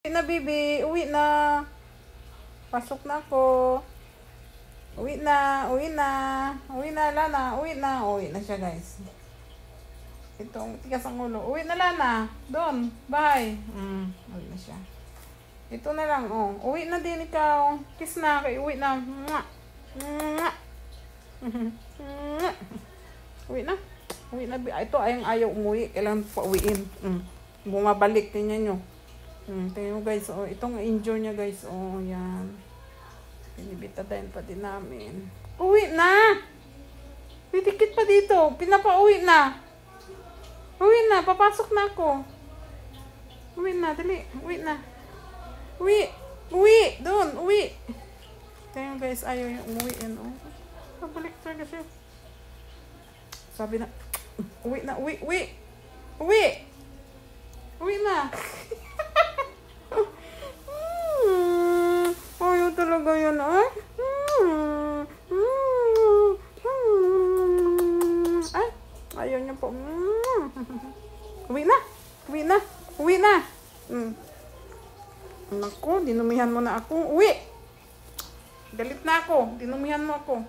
Uwi na, baby. Uwi na. Pasok na ako. Uwi na. Uwi na. Uwi na, Lana. Uwi na. Uwi na siya, guys. Itong tigas ang ulo. Uwi na, Lana. Doon. Bye. Uwi na siya. Ito na lang, oh. Uwi na din ikaw. Kiss na. Kay uwi na. Mwah. Mwah. Uwi na. Uwi na. Ito ay ayaw umuwi. Kailangan pa uwiin. Bumabalik. Tingnan nyo. Tingnan mo, guys. Oh, itong injure niya, guys. Oh, yan. Pinibitadayin pa din namin. Uwi na! May tikit pa dito. Pinapauwi na. Uwi na. Papasok na ako. Uwi na. Dali. Uwi na. Uwi. Uwi. Doon. Uwi. Tingnan, guys. Ayaw yung umuwi. Yan, oh. Pabalik talaga siya. Sabi na. Uwi na. Uwi. Uwi. Uwi. Uwi na. Ayaw talaga yun, ah. Ay, ayaw niya po. Uwi na. Uwi na. Uwi na. Naku, dinumihan mo na ako. Uwi. Galit na ako. Dinumihan mo ako.